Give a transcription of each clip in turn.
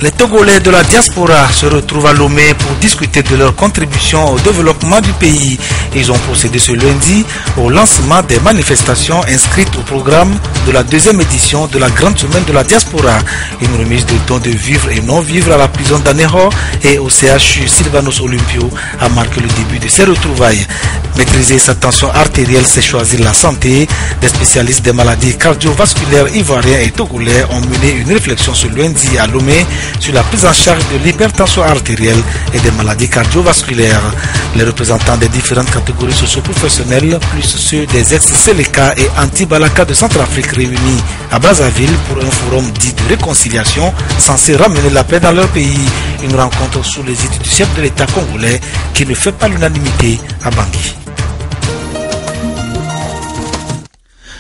Les Togolais de la diaspora se retrouvent à Lomé pour discuter de leur contribution au développement du pays. Ils ont procédé ce lundi au lancement des manifestations inscrites au programme de la deuxième édition de la Grande Semaine de la Diaspora. Une remise de dons de vivres et non-vivres à la prison d'Anéro et au CHU Sylvanos Olympio a marqué le début de ces retrouvailles. Maîtriser sa tension artérielle, c'est choisir la santé. Des spécialistes des maladies cardiovasculaires ivoiriens et togolais ont mené une réflexion ce lundi à Lomé sur la prise en charge de l'hypertension artérielle et des maladies cardiovasculaires. Les représentants des différentes catégories socio-professionnelles, plus ceux des ex-Seleka et anti-Balaka de Centrafrique réunis à Brazzaville pour un forum dit de réconciliation censé ramener la paix dans leur pays. Une rencontre sous l'égide du chef de l'État congolais qui ne fait pas l'unanimité à Bangui.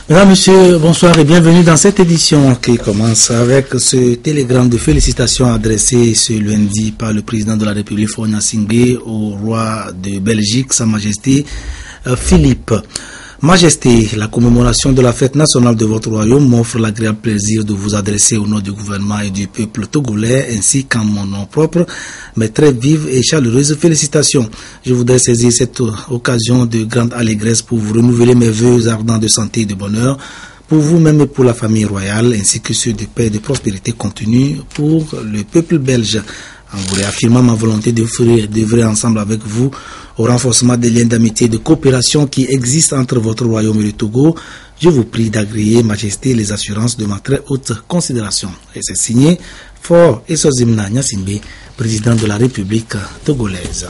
Mesdames, Messieurs, bonsoir et bienvenue dans cette édition qui commence avec ce télégramme de félicitations adressé ce lundi par le président de la République Faure Gnassingbé au roi de Belgique, Sa Majesté Philippe. Majesté, la commémoration de la fête nationale de votre royaume m'offre l'agréable plaisir de vous adresser au nom du gouvernement et du peuple togolais ainsi qu'en mon nom propre mes très vives et chaleureuses félicitations. Je voudrais saisir cette occasion de grande allégresse pour vous renouveler mes vœux ardents de santé et de bonheur pour vous-même et pour la famille royale ainsi que ceux de paix et de prospérité continue pour le peuple belge. En vous réaffirmant ma volonté d'œuvrer ensemble avec vous au renforcement des liens d'amitié et de coopération qui existent entre votre royaume et le Togo, je vous prie d'agréer, Majesté, les assurances de ma très haute considération. Et c'est signé Faure Essozimna Gnassingbé, président de la République togolaise.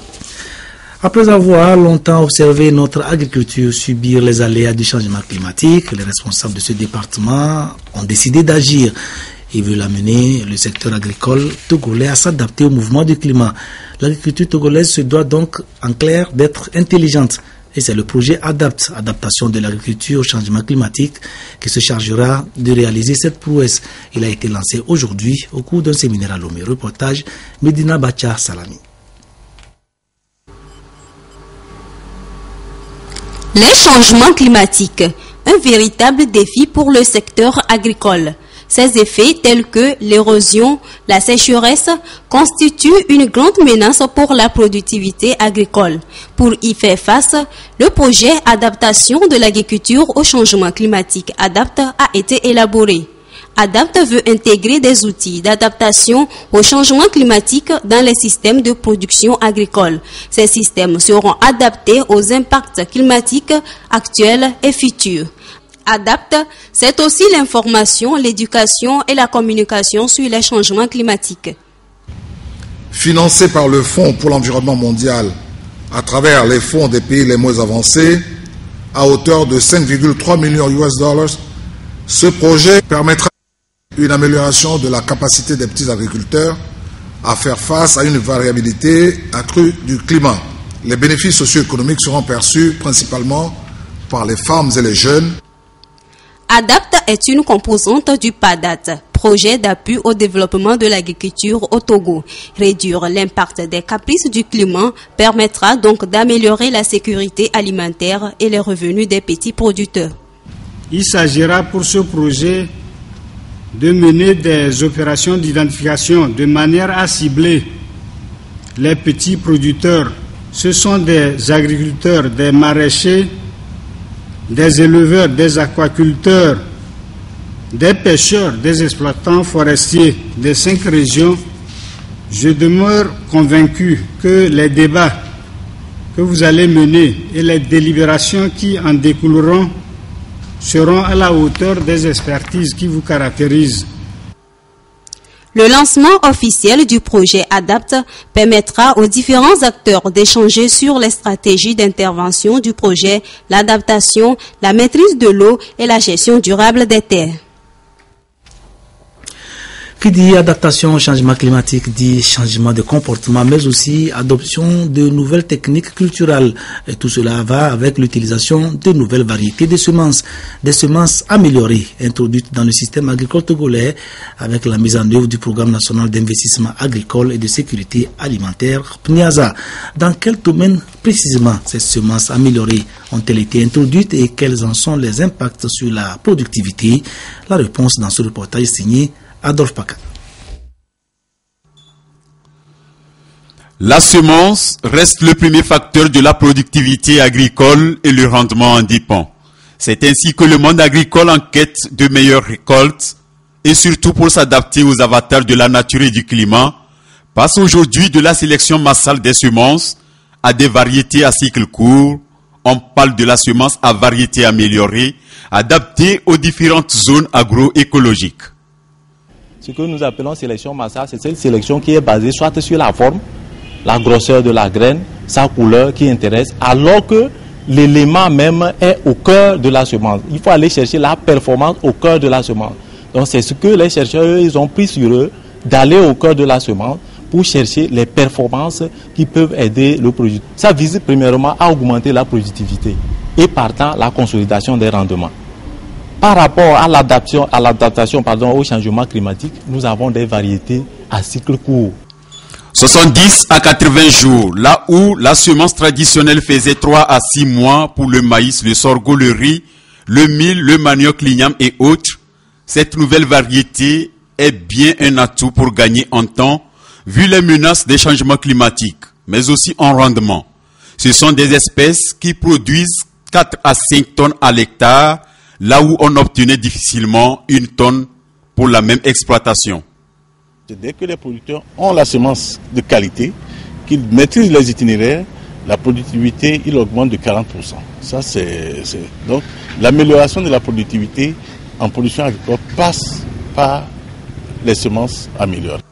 Après avoir longtemps observé notre agriculture subir les aléas du changement climatique, les responsables de ce département ont décidé d'agir. Ils veulent amener le secteur agricole togolais à s'adapter au mouvement du climat. L'agriculture togolaise se doit donc, en clair, d'être intelligente. Et c'est le projet ADAPT, adaptation de l'agriculture au changement climatique, qui se chargera de réaliser cette prouesse. Il a été lancé aujourd'hui au cours d'un séminaire à Lomé. Reportage Medina Bacha Salami. Les changements climatiques, un véritable défi pour le secteur agricole. Ces effets tels que l'érosion, la sécheresse constituent une grande menace pour la productivité agricole. Pour y faire face, le projet Adaptation de l'agriculture au changement climatique ADAPT a été élaboré. ADAPT veut intégrer des outils d'adaptation au changement climatique dans les systèmes de production agricole. Ces systèmes seront adaptés aux impacts climatiques actuels et futurs. ADAPT, c'est aussi l'information, l'éducation et la communication sur les changements climatiques. Financé par le Fonds pour l'environnement mondial à travers les fonds des pays les moins avancés, à hauteur de 5,3 millions $, ce projet permettra une amélioration de la capacité des petits agriculteurs à faire face à une variabilité accrue du climat. Les bénéfices socio-économiques seront perçus principalement par les femmes et les jeunes. ADAPT est une composante du PADAT, projet d'appui au développement de l'agriculture au Togo. Réduire l'impact des caprices du climat permettra donc d'améliorer la sécurité alimentaire et les revenus des petits producteurs. Il s'agira pour ce projet de mener des opérations d'identification de manière à cibler les petits producteurs. Ce sont des agriculteurs, des maraîchers, des éleveurs, des aquaculteurs, des pêcheurs, des exploitants forestiers des 5 régions. Je demeure convaincu que les débats que vous allez mener et les délibérations qui en découleront seront à la hauteur des expertises qui vous caractérisent. Le lancement officiel du projet ADAPT permettra aux différents acteurs d'échanger sur les stratégies d'intervention du projet, l'adaptation, la maîtrise de l'eau et la gestion durable des terres. Qui dit adaptation au changement climatique dit changement de comportement, mais aussi adoption de nouvelles techniques culturelles. Et tout cela va avec l'utilisation de nouvelles variétés de semences, des semences améliorées, introduites dans le système agricole togolais, avec la mise en œuvre du programme national d'investissement agricole et de sécurité alimentaire, PNIASA. Dans quel domaine précisément ces semences améliorées ont-elles été introduites et quels en sont les impacts sur la productivité? La réponse dans ce reportage signé Adolphe Paca. La semence reste le premier facteur de la productivité agricole et le rendement en dépend. C'est ainsi que le monde agricole en quête de meilleures récoltes et surtout pour s'adapter aux avatars de la nature et du climat, passe aujourd'hui de la sélection massale des semences à des variétés à cycle court. On parle de la semence à variété améliorée, adaptée aux différentes zones agroécologiques. Ce que nous appelons sélection massale, c'est cette sélection qui est basée soit sur la forme, la grosseur de la graine, sa couleur qui intéresse, alors que l'élément même est au cœur de la semence. Il faut aller chercher la performance au cœur de la semence. Donc c'est ce que les chercheurs ils ont pris sur eux, d'aller au cœur de la semence pour chercher les performances qui peuvent aider le produit. Ça vise premièrement à augmenter la productivité et partant la consolidation des rendements. Par rapport à l'adaptation au changement climatique, nous avons des variétés à cycle court. 70 à 80 jours, là où la semence traditionnelle faisait 3 à 6 mois pour le maïs, le sorgho, le riz, le mil, le manioc, l'igname et autres, cette nouvelle variété est bien un atout pour gagner en temps, vu les menaces des changements climatiques, mais aussi en rendement. Ce sont des espèces qui produisent 4 à 5 tonnes à l'hectare, là où on obtenait difficilement 1 tonne pour la même exploitation. Dès que les producteurs ont la semence de qualité, qu'ils maîtrisent les itinéraires, la productivité il augmente de 40%. Donc l'amélioration de la productivité en production agricole passe par les semences améliorées.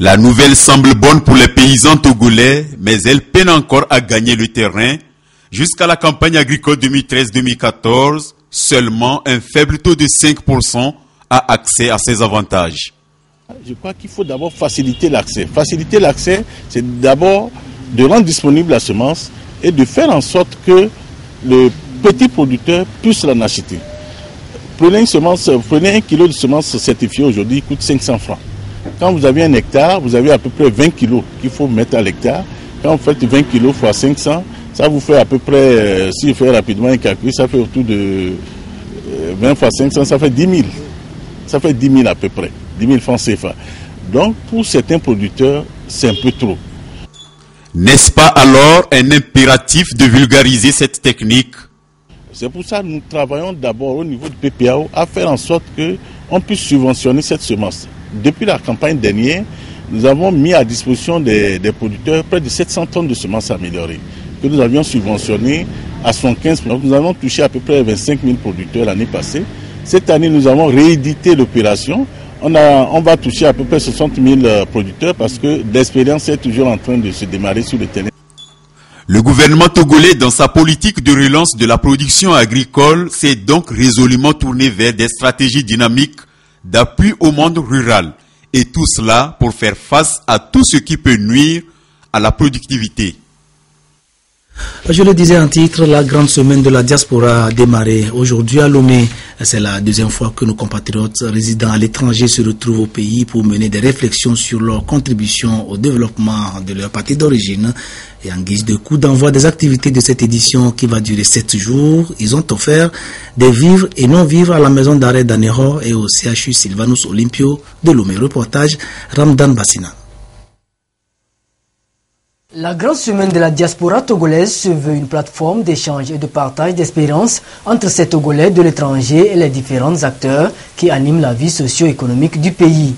La nouvelle semble bonne pour les paysans togolais, mais elle peine encore à gagner le terrain. Jusqu'à la campagne agricole 2013-2014, seulement un faible taux de 5% a accès à ces avantages. Je crois qu'il faut d'abord faciliter l'accès. Faciliter l'accès, c'est d'abord de rendre disponible la semence et de faire en sorte que le petit producteur puisse l'en acheter. Prenez un kilo de semence certifiée aujourd'hui, il coûte 500 francs. Quand vous avez un hectare, vous avez à peu près 20 kilos qu'il faut mettre à l'hectare. Quand vous faites 20 kilos fois 500, ça vous fait à peu près, si vous faites rapidement un calcul, ça fait autour de 20 fois 500, ça fait 10 000. Ça fait 10 000 à peu près, 10 000 francs CFA. Donc pour certains producteurs, c'est un peu trop. N'est-ce pas alors un impératif de vulgariser cette technique? C'est pour ça que nous travaillons d'abord au niveau du PPAO à faire en sorte qu'on puisse subventionner cette semence. Depuis la campagne dernière, nous avons mis à disposition des producteurs près de 700 tonnes de semences améliorées que nous avions subventionnées à 115%. Donc nous avons touché à peu près 25 000 producteurs l'année passée. Cette année, nous avons réédité l'opération. On va toucher à peu près 60 000 producteurs parce que l'expérience est toujours en train de se démarrer sur le terrain. Le gouvernement togolais, dans sa politique de relance de la production agricole, s'est donc résolument tourné vers des stratégies dynamiques d'appui au monde rural. Et tout cela pour faire face à tout ce qui peut nuire à la productivité. Je le disais en titre, la grande semaine de la diaspora a démarré aujourd'hui à Lomé. C'est la deuxième fois que nos compatriotes résidant à l'étranger se retrouvent au pays pour mener des réflexions sur leur contribution au développement de leur patrie d'origine. Et en guise de coup d'envoi des activités de cette édition qui va durer 7 jours, ils ont offert des vivres et non-vivres à la maison d'arrêt d'Anéro et au CHU Sylvanus Olympio de Lomé. Reportage Ramdan Bassina. La grande semaine de la diaspora togolaise se veut une plateforme d'échange et de partage d'expériences entre ces Togolais de l'étranger et les différents acteurs qui animent la vie socio-économique du pays.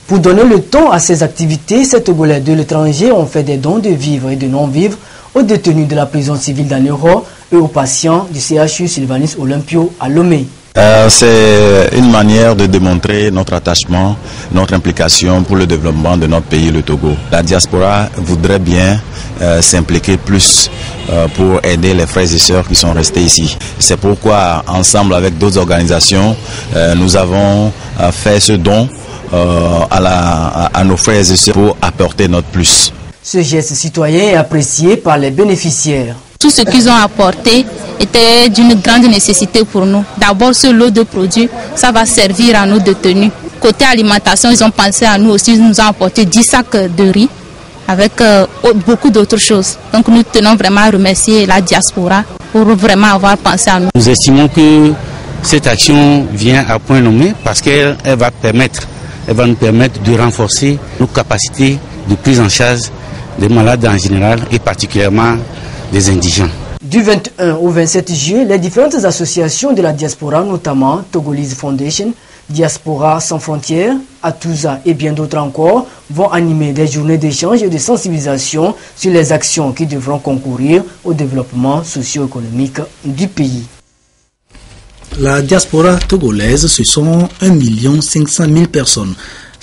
Pour donner le ton à ces activités, ces Togolais de l'étranger ont fait des dons de vivres et de non-vivres aux détenus de la prison civile d'Anéro et aux patients du CHU Sylvanus Olympio à Lomé. C'est une manière de démontrer notre attachement, notre implication pour le développement de notre pays, le Togo. La diaspora voudrait bien s'impliquer plus pour aider les frères et sœurs qui sont restés ici. C'est pourquoi, ensemble avec d'autres organisations, nous avons fait ce don à nos frères et sœurs pour apporter notre plus. Ce geste citoyen est apprécié par les bénéficiaires. Tout ce qu'ils ont apporté était d'une grande nécessité pour nous. D'abord, ce lot de produits, ça va servir à nos détenus. Côté alimentation, ils ont pensé à nous aussi. Ils nous ont apporté 10 sacs de riz avec beaucoup d'autres choses. Donc nous tenons vraiment à remercier la diaspora pour vraiment avoir pensé à nous. Nous estimons que cette action vient à point nommé parce qu'elle va nous permettre de renforcer nos capacités de prise en charge des malades en général et particulièrement des indigents. Du 21 au 27 juillet, les différentes associations de la diaspora, notamment Togolese Foundation, Diaspora Sans Frontières, Atouza et bien d'autres encore, vont animer des journées d'échange et de sensibilisation sur les actions qui devront concourir au développement socio-économique du pays. La diaspora togolaise, ce sont 1 500 000 personnes.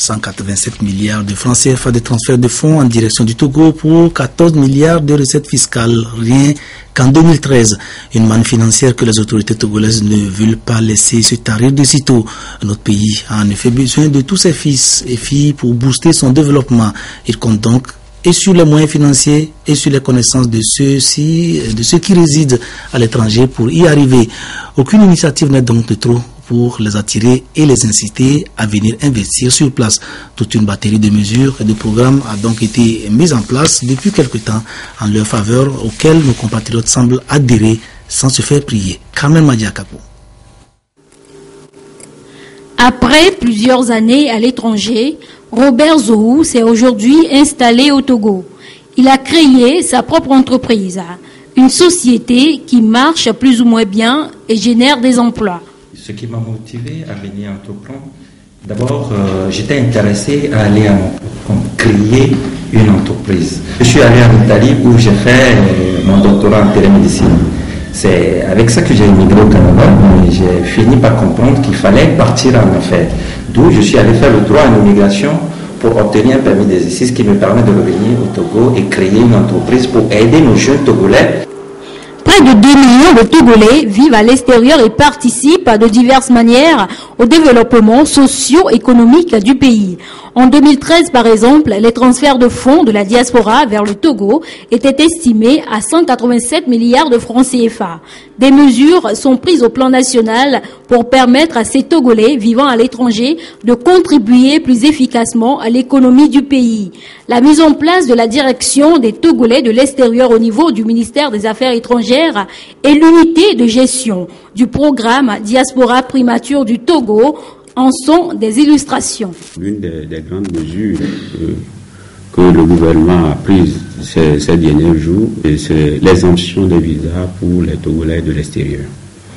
187 milliards de francs CFA de transfert de fonds en direction du Togo pour 14 milliards de recettes fiscales, rien qu'en 2013. Une manne financière que les autorités togolaises ne veulent pas laisser se tarir de sitôt. Notre pays a en effet besoin de tous ses fils et filles pour booster son développement. Il compte donc et sur les moyens financiers et sur les connaissances de ceux qui résident à l'étranger pour y arriver. Aucune initiative n'est donc de trop pour les attirer et les inciter à venir investir sur place. Toute une batterie de mesures et de programmes a donc été mise en place depuis quelque temps en leur faveur, auxquels nos compatriotes semblent adhérer sans se faire prier. Carmen Madiakapo. Après plusieurs années à l'étranger, Robert Zohou s'est aujourd'hui installé au Togo. Il a créé sa propre entreprise, une société qui marche plus ou moins bien et génère des emplois. Ce qui m'a motivé à venir entreprendre, d'abord, j'étais intéressé à aller créer une entreprise. Je suis allé en Italie où j'ai fait mon doctorat en télémédecine. C'est avec ça que j'ai immigré au Canada, mais j'ai fini par comprendre qu'il fallait partir en affaires. D'où je suis allé faire le droit en immigration pour obtenir un permis d'exercice qui me permet de revenir au Togo et créer une entreprise pour aider nos jeunes Togolais. Près de 2 millions de Togolais vivent à l'extérieur et participent de diverses manières au développement socio-économique du pays. En 2013, par exemple, les transferts de fonds de la diaspora vers le Togo étaient estimés à 187 milliards de francs CFA. Des mesures sont prises au plan national pour permettre à ces Togolais vivant à l'étranger de contribuer plus efficacement à l'économie du pays. La mise en place de la direction des Togolais de l'extérieur au niveau du ministère des Affaires étrangères et l'unité de gestion du programme Diaspora Primature du Togo en sont des illustrations. L'une des grandes mesures que le gouvernement a prises ces derniers jours, c'est l'exemption des visas pour les Togolais de l'extérieur.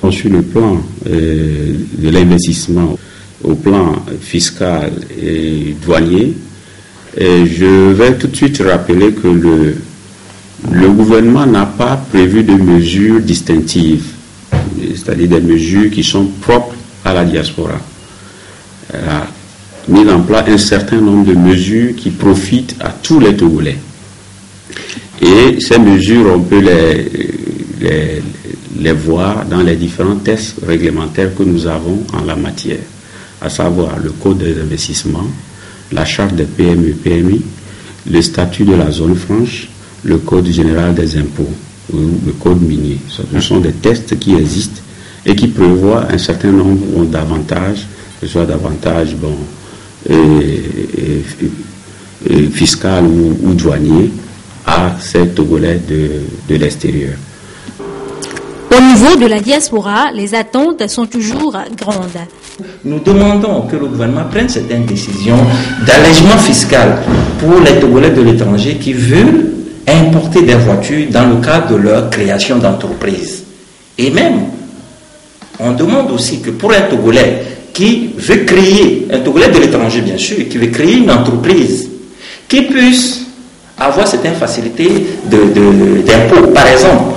Sur le plan de l'investissement, au plan fiscal et douanier, je vais tout de suite rappeler que le gouvernement n'a pas prévu de mesures distinctives, c'est-à-dire des mesures qui sont propres à la diaspora. Elle a mis en place un certain nombre de mesures qui profitent à tous les Togolais. Et ces mesures, on peut les voir dans les différents textes réglementaires que nous avons en la matière, à savoir le Code des investissements, la Charte des PME-PMI, le statut de la zone franche, le Code général des impôts, ou le Code minier. Ce sont des textes qui existent et qui prévoient un certain nombre d'avantages, que ce soit davantage fiscal ou douanier à ces Togolais de l'extérieur. Au niveau de la diaspora, les attentes sont toujours grandes. Nous demandons que le gouvernement prenne certaines décisions d'allègement fiscal pour les Togolais de l'étranger qui veulent importer des voitures dans le cadre de leur création d'entreprise. Et même, on demande aussi que pour un Togolais qui veut créer, un Togolais de l'étranger bien sûr, qui veut créer une entreprise, qui puisse avoir certaines facilités d'impôt, par exemple.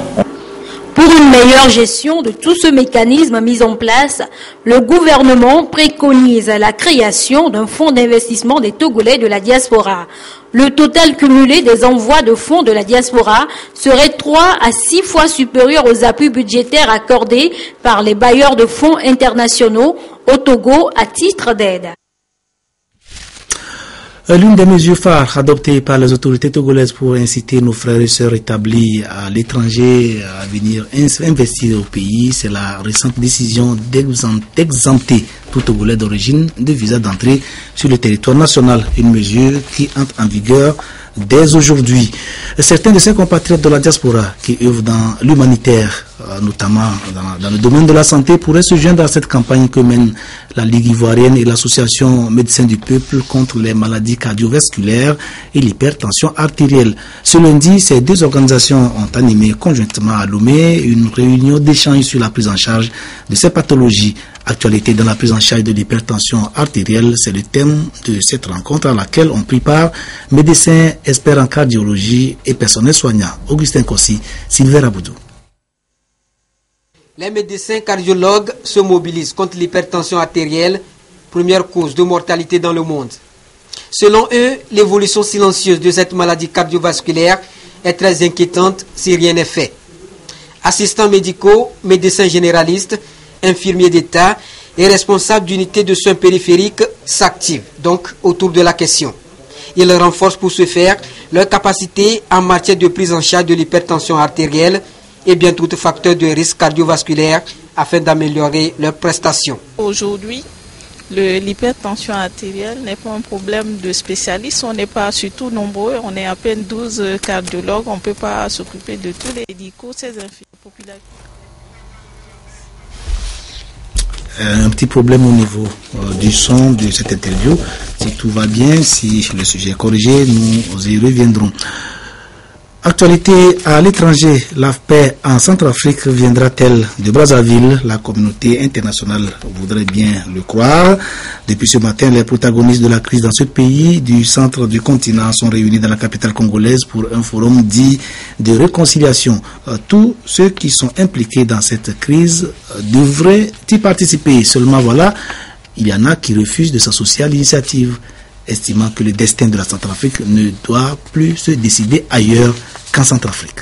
Pour une meilleure gestion de tout ce mécanisme mis en place, le gouvernement préconise la création d'un fonds d'investissement des Togolais de la diaspora. Le total cumulé des envois de fonds de la diaspora serait 3 à 6 fois supérieur aux appuis budgétaires accordés par les bailleurs de fonds internationaux au Togo à titre d'aide. L'une des mesures phares adoptées par les autorités togolaises pour inciter nos frères et sœurs établis à l'étranger à venir investir au pays, c'est la récente décision d'exempter tout Togolais d'origine de visa d'entrée sur le territoire national, une mesure qui entre en vigueur dès aujourd'hui. Certains de ces compatriotes de la diaspora qui œuvrent dans l'humanitaire notamment dans le domaine de la santé, pourraient se joindre à cette campagne que mène la Ligue ivoirienne et l'association Médecins du Peuple contre les maladies cardiovasculaires et l'hypertension artérielle. Ce lundi, ces deux organisations ont animé conjointement à Lomé une réunion d'échange sur la prise en charge de ces pathologies. Actualité dans la prise en charge de l'hypertension artérielle, c'est le thème de cette rencontre à laquelle ont pris part médecins, experts en cardiologie et personnel soignant. Augustin Kossi, Sylvain Aboudou. Les médecins cardiologues se mobilisent contre l'hypertension artérielle, première cause de mortalité dans le monde. Selon eux, l'évolution silencieuse de cette maladie cardiovasculaire est très inquiétante si rien n'est fait. Assistants médicaux, médecins généralistes, infirmiers d'État et responsables d'unités de soins périphériques s'activent donc autour de la question. Ils renforcent pour ce faire leur capacité en matière de prise en charge de l'hypertension artérielle et bien d'autres facteurs de risque cardiovasculaire afin d'améliorer leurs prestations. Aujourd'hui, l'hypertension artérielle n'est pas un problème de spécialistes. On n'est pas surtout nombreux, on est à peine 12 cardiologues, on ne peut pas s'occuper de tous les médicaux, ces populations. Un petit problème au niveau du son de cette interview. Si tout va bien, si le sujet est corrigé, nous y reviendrons. Actualité à l'étranger, la paix en Centrafrique viendra-t-elle de Brazzaville? La communauté internationale voudrait bien le croire. Depuis ce matin, les protagonistes de la crise dans ce pays du centre du continent sont réunis dans la capitale congolaise pour un forum dit de réconciliation. Tous ceux qui sont impliqués dans cette crise devraient y participer. Seulement voilà, il y en a qui refusent de s'associer à l'initiative, estimant que le destin de la Centrafrique ne doit plus se décider ailleurs qu'en Centrafrique.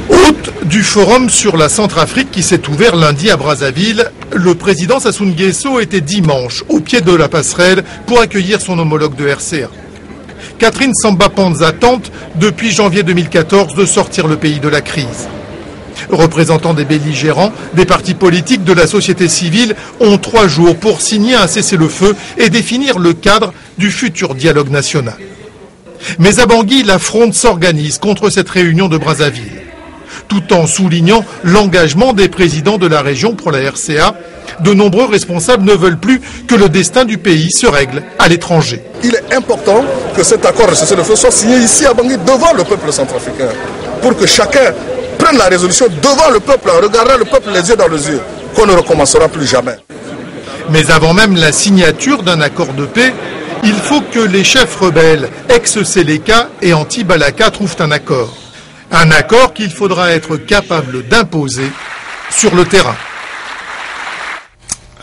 Hôte du forum sur la Centrafrique qui s'est ouvert lundi à Brazzaville, le président Sassou Nguesso était dimanche au pied de la passerelle pour accueillir son homologue de RCA. Catherine Samba Panza tente depuis janvier 2014 de sortir le pays de la crise. Représentants des belligérants, des partis politiques, de la société civile ont 3 jours pour signer un cessez-le-feu et définir le cadre du futur dialogue national. Mais à Bangui, la fronde s'organise contre cette réunion de Brazzaville, tout en soulignant l'engagement des présidents de la région pour la RCA. De nombreux responsables ne veulent plus que le destin du pays se règle à l'étranger. Il est important que cet accord de cessez-le-feu soit signé ici à Bangui devant le peuple centrafricain, pour que chacun prenne la résolution devant le peuple, en regardant le peuple les yeux dans les yeux, qu'on ne recommencera plus jamais. Mais avant même la signature d'un accord de paix, il faut que les chefs rebelles, ex-Séléka et anti-Balaka, trouvent un accord. Un accord qu'il faudra être capable d'imposer sur le terrain.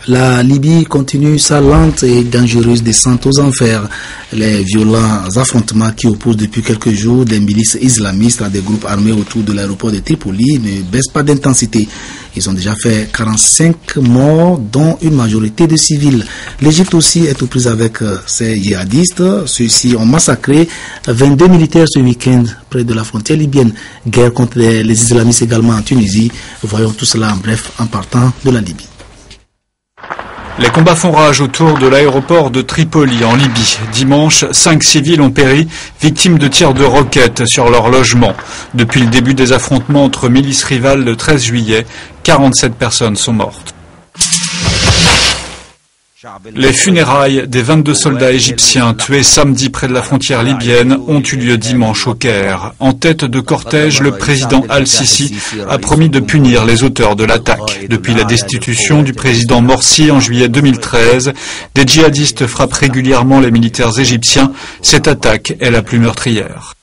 La Libye continue sa lente et dangereuse descente aux enfers. Les violents affrontements qui opposent depuis quelques jours des milices islamistes à des groupes armés autour de l'aéroport de Tripoli ne baissent pas d'intensité. Ils ont déjà fait 45 morts, dont une majorité de civils. L'Égypte aussi est aux prises avec ses djihadistes. Ceux-ci ont massacré 22 militaires ce week-end près de la frontière libyenne. Guerre contre les islamistes également en Tunisie. Voyons tout cela en bref en partant de la Libye. Les combats font rage autour de l'aéroport de Tripoli en Libye. Dimanche, 5 civils ont péri, victimes de tirs de roquettes sur leur logement. Depuis le début des affrontements entre milices rivales le 13 juillet, 47 personnes sont mortes. Les funérailles des 22 soldats égyptiens tués samedi près de la frontière libyenne ont eu lieu dimanche au Caire. En tête de cortège, le président Al-Sisi a promis de punir les auteurs de l'attaque. Depuis la destitution du président Morsi en juillet 2013, des djihadistes frappent régulièrement les militaires égyptiens. Cette attaque est la plus meurtrière.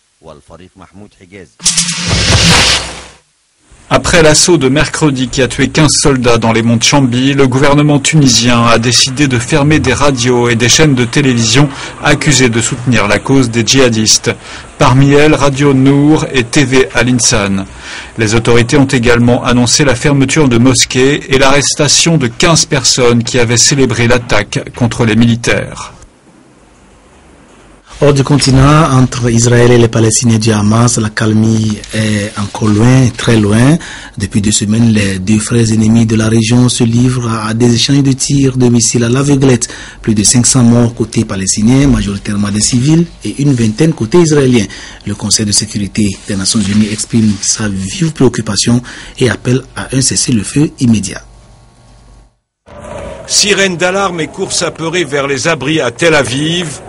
Après l'assaut de mercredi qui a tué 15 soldats dans les monts de Chambi, le gouvernement tunisien a décidé de fermer des radios et des chaînes de télévision accusées de soutenir la cause des djihadistes. Parmi elles, Radio Nour et TV Al-Insan. Les autorités ont également annoncé la fermeture de mosquées et l'arrestation de 15 personnes qui avaient célébré l'attaque contre les militaires. Hors du continent, entre Israël et les Palestiniens du Hamas, la calmie est encore loin, très loin. Depuis 2 semaines, les 2 frères ennemis de la région se livrent à des échanges de tirs de missiles à l'aveuglette. Plus de 500 morts côté palestinien, majoritairement des civils, et une vingtaine côté israélien. Le Conseil de sécurité des Nations Unies exprime sa vive préoccupation et appelle à un cessez-le-feu immédiat. Sirène d'alarme et course apeurée vers les abris à Tel Aviv.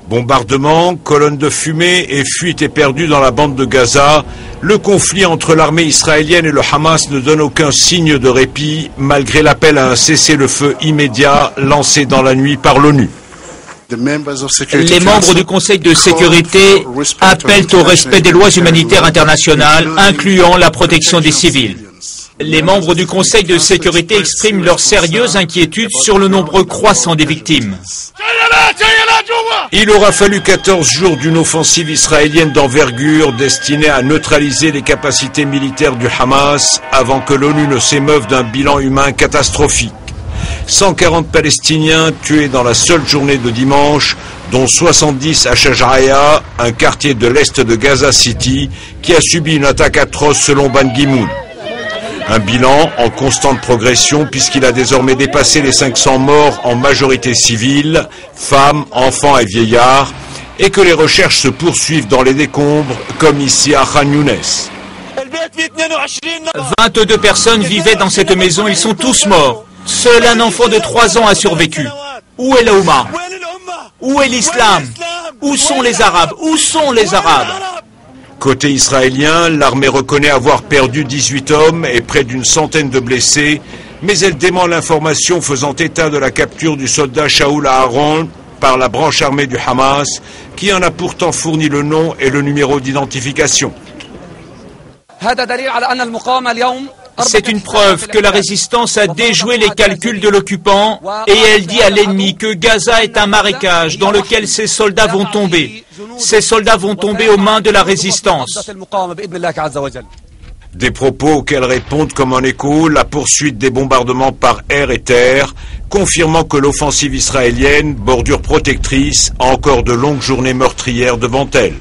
Bombardements, colonnes de fumée et fuites éperdues dans la bande de Gaza. Le conflit entre l'armée israélienne et le Hamas ne donne aucun signe de répit, malgré l'appel à un cessez-le-feu immédiat lancé dans la nuit par l'ONU. Les membres du Conseil de sécurité appellent au respect des lois humanitaires internationales, incluant la protection des civils. Les membres du Conseil de sécurité expriment leur sérieuse inquiétude sur le nombre croissant des victimes. Il aura fallu 14 jours d'une offensive israélienne d'envergure destinée à neutraliser les capacités militaires du Hamas avant que l'ONU ne s'émeuve d'un bilan humain catastrophique. 140 Palestiniens tués dans la seule journée de dimanche, dont 70 à Shaja'ia, un quartier de l'est de Gaza City, qui a subi une attaque atroce selon Ban Ki-moon. Un bilan en constante progression puisqu'il a désormais dépassé les 500 morts en majorité civile, femmes, enfants et vieillards, et que les recherches se poursuivent dans les décombres, comme ici à Khan Younes. 22 personnes vivaient dans cette maison, ils sont tous morts. Seul un enfant de 3 ans a survécu. Où est la Oumma? Où est l'islam? Où sont les Arabes? Où sont les Arabes? Côté israélien, l'armée reconnaît avoir perdu 18 hommes et près d'une centaine de blessés, mais elle dément l'information faisant état de la capture du soldat Shaul Aaron par la branche armée du Hamas, qui en a pourtant fourni le nom et le numéro d'identification. C'est une preuve que la résistance a déjoué les calculs de l'occupant et elle dit à l'ennemi que Gaza est un marécage dans lequel ses soldats vont tomber. Ces soldats vont tomber aux mains de la résistance. Des propos auxquels répondent comme un écho la poursuite des bombardements par air et terre, confirmant que l'offensive israélienne, bordure protectrice, a encore de longues journées meurtrières devant elle.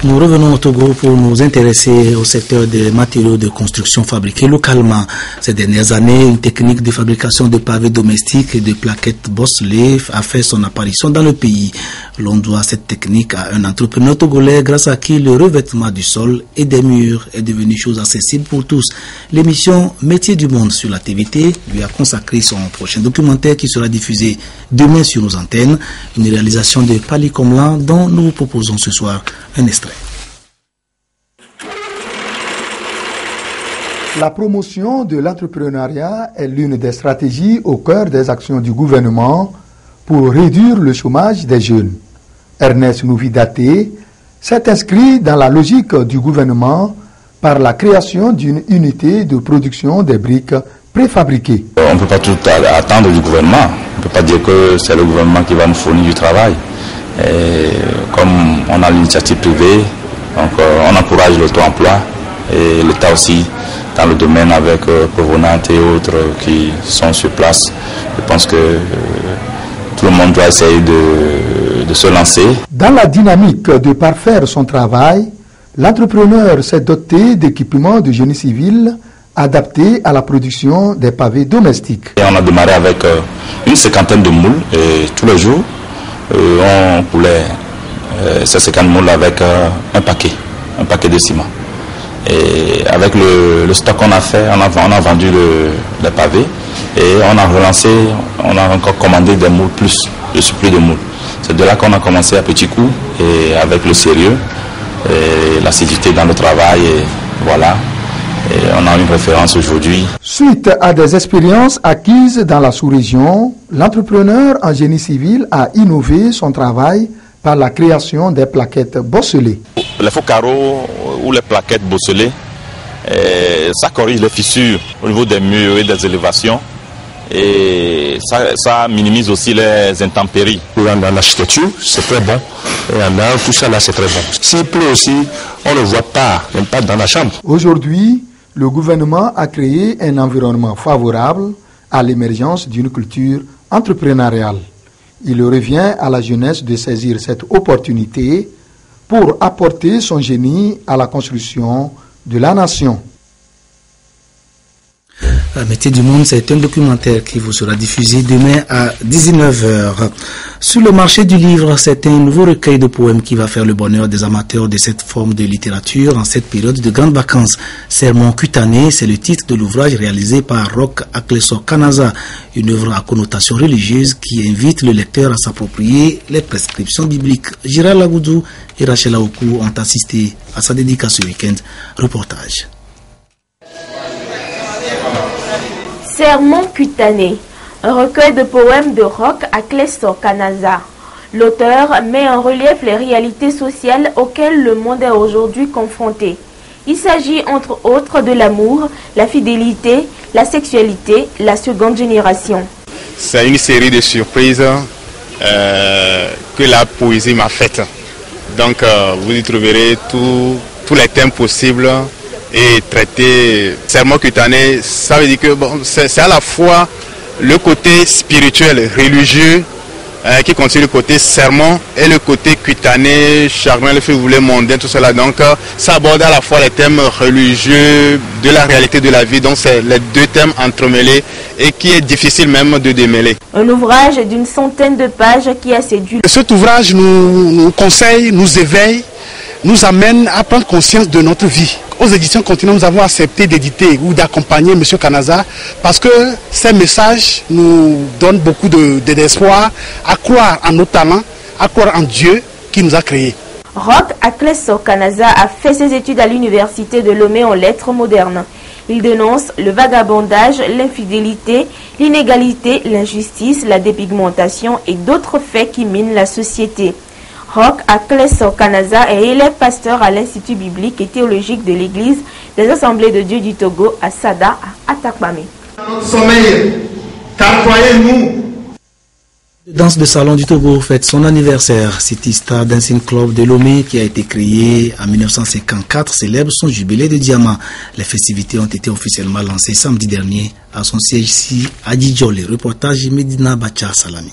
Nous revenons au Togo pour nous intéresser au secteur des matériaux de construction fabriqués localement. Ces dernières années, une technique de fabrication de pavés domestiques et de plaquettes bosselées a fait son apparition dans le pays. L'on doit cette technique à un entrepreneur togolais grâce à qui le revêtement du sol et des murs est devenu chose accessible pour tous. L'émission Métiers du monde sur la TVT lui a consacré son prochain documentaire qui sera diffusé demain sur nos antennes. Une réalisation de Pali Komlan dont nous vous proposons ce soir un extrait. La promotion de l'entrepreneuriat est l'une des stratégies au cœur des actions du gouvernement pour réduire le chômage des jeunes. Ernest Nouvidaté s'est inscrit dans la logique du gouvernement par la création d'une unité de production des briques préfabriquées. On ne peut pas tout attendre du gouvernement. On ne peut pas dire que c'est le gouvernement qui va nous fournir du travail. Et comme on a l'initiative privée, donc on encourage l'auto-emploi et l'État aussi dans le domaine avec Provenante et autres qui sont sur place. Je pense que tout le monde doit essayer de se lancer. Dans la dynamique de parfaire son travail, l'entrepreneur s'est doté d'équipements de génie civil adaptés à la production des pavés domestiques. Et on a démarré avec une cinquantaine de moules et tous les jours on coulait ces 50 moules avec un paquet de ciment. Et avec le stock qu'on a fait, on a vendu les pavés et on a relancé, on a encore commandé des moules plus, le surplus de moules. C'est de là qu'on a commencé à petits coups et avec le sérieux et l'assiduité dans le travail et voilà. Et on a une référence aujourd'hui. Suite à des expériences acquises dans la sous-région, l'entrepreneur en génie civil a innové son travail par la création des plaquettes bosselées. Les faux carreaux ou les plaquettes bosselées, ça corrige les fissures au niveau des murs et des élévations et ça minimise aussi les intempéries. En architecture, c'est très bon. Et en art, tout ça là, c'est très bon. S'il pleut aussi, on ne voit pas, même pas dans la chambre. Aujourd'hui, le gouvernement a créé un environnement favorable à l'émergence d'une culture entrepreneuriale. Il revient à la jeunesse de saisir cette opportunité pour apporter son génie à la construction de la nation. La métier du monde, c'est un documentaire qui vous sera diffusé demain à 19h. Sur le marché du livre, c'est un nouveau recueil de poèmes qui va faire le bonheur des amateurs de cette forme de littérature en cette période de grandes vacances. Sermon cutané, c'est le titre de l'ouvrage réalisé par Roch Akleso Kanaza, une œuvre à connotation religieuse qui invite le lecteur à s'approprier les prescriptions bibliques. Gérald Lagoudou et Rachel Aokou ont assisté à sa dédicace ce week-end. Reportage. Sermon cutané, un recueil de poèmes de Roch Akleso Kanaza. L'auteur met en relief les réalités sociales auxquelles le monde est aujourd'hui confronté. Il s'agit entre autres de l'amour, la fidélité, la sexualité, la seconde génération. C'est une série de surprises que la poésie m'a faites. Donc vous y trouverez tous les thèmes possibles. Et traiter sermon cutané, ça veut dire que bon, c'est à la fois le côté spirituel, religieux, qui continue le côté sermon, et le côté cutané, charmant, le fait vous voulez mondain, tout cela. Donc ça aborde à la fois les thèmes religieux, de la réalité de la vie. Donc c'est les deux thèmes entremêlés et qui est difficile même de démêler. Un ouvrage d'une centaine de pages qui a séduit. Cet ouvrage nous conseille, nous éveille, nous amène à prendre conscience de notre vie. Aux éditions Continent, nous avons accepté d'éditer ou d'accompagner M. Kanaza parce que ces messages nous donnent beaucoup d'espoir à croire en nos talents, à croire en Dieu qui nous a créés. Roch Akleso Kanaza a fait ses études à l'université de Lomé en lettres modernes. Il dénonce le vagabondage, l'infidélité, l'inégalité, l'injustice, la dépigmentation et d'autres faits qui minent la société. Roch Akleso Kanaza est élève pasteur à l'Institut biblique et théologique de l'Église des Assemblées de Dieu du Togo à Sada, à Atakpame. Notre sommeil, car croyez-nous. La danse de salon du Togo fête son anniversaire. City Star Dancing Club de Lomé, qui a été créé en 1954, célèbre son jubilé de diamant. Les festivités ont été officiellement lancées samedi dernier à son siège ici à Djidjolé. Reportage Medina Bacha Salami.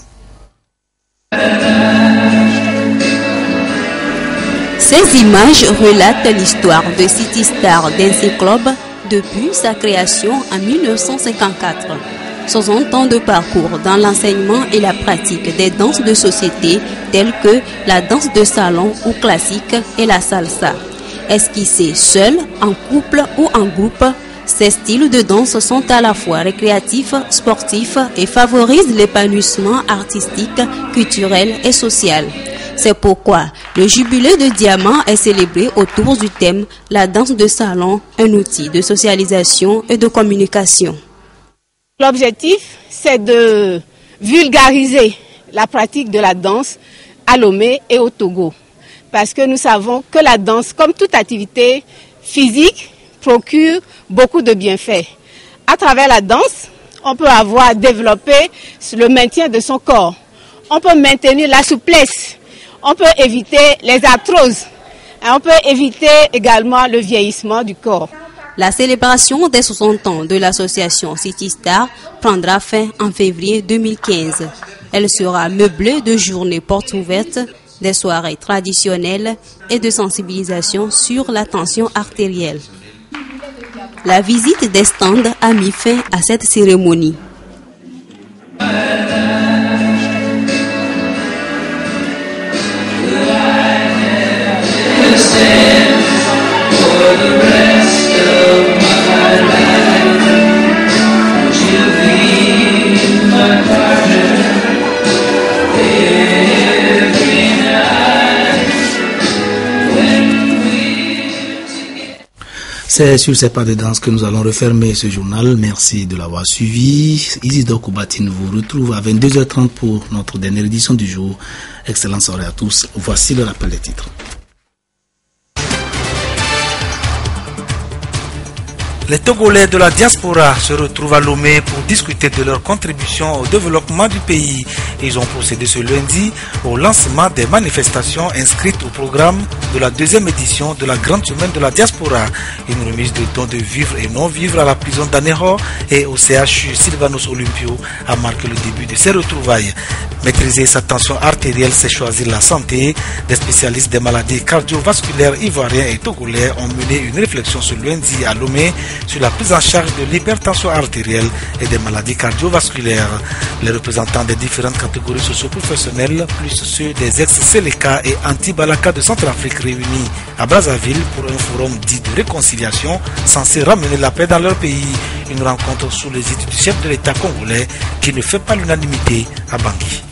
Ces images relatent l'histoire de City Star Dancing Club depuis sa création en 1954. 60 ans de parcours dans l'enseignement et la pratique des danses de société telles que la danse de salon ou classique et la salsa. Esquissés seul, en couple ou en groupe, ces styles de danse sont à la fois récréatifs, sportifs et favorisent l'épanouissement artistique, culturel et social. C'est pourquoi le jubilé de diamant est célébré autour du thème « La danse de salon, un outil de socialisation et de communication ». L'objectif, c'est de vulgariser la pratique de la danse à Lomé et au Togo. Parce que nous savons que la danse, comme toute activité physique, procure beaucoup de bienfaits. À travers la danse, on peut avoir développé le maintien de son corps. On peut maintenir la souplesse. On peut éviter les arthroses. On peut éviter également le vieillissement du corps. La célébration des 60 ans de l'association City Star prendra fin en février 2015. Elle sera meublée de journées portes ouvertes, des soirées traditionnelles et de sensibilisation sur la tension artérielle. La visite des stands a mis fin à cette cérémonie. C'est sur ces pas de danse que nous allons refermer ce journal. Merci de l'avoir suivi. Isidore Koubatine vous retrouve à 22h30 pour notre dernière édition du jour. Excellente soirée à tous. Voici le rappel des titres. Les Togolais de la diaspora se retrouvent à Lomé pour discuter de leur contribution au développement du pays. Ils ont procédé ce lundi au lancement des manifestations inscrites au programme de la deuxième édition de la Grande Semaine de la Diaspora. Une remise de dons de vivres et non-vivres à la prison d'Anéro et au CHU Sylvanus Olympio a marqué le début de ces retrouvailles. Maîtriser sa tension artérielle, c'est choisir la santé. Des spécialistes des maladies cardiovasculaires ivoiriens et togolais ont mené une réflexion ce lundi à Lomé sur la prise en charge de l'hypertension artérielle et des maladies cardiovasculaires. Les représentants des différentes catégories socio-professionnelles, plus ceux des ex-Seleka et anti-Balaka de Centrafrique réunis à Brazzaville pour un forum dit de réconciliation censé ramener la paix dans leur pays. Une rencontre sous les idées du chef de l'État congolais qui ne fait pas l'unanimité à Bangui.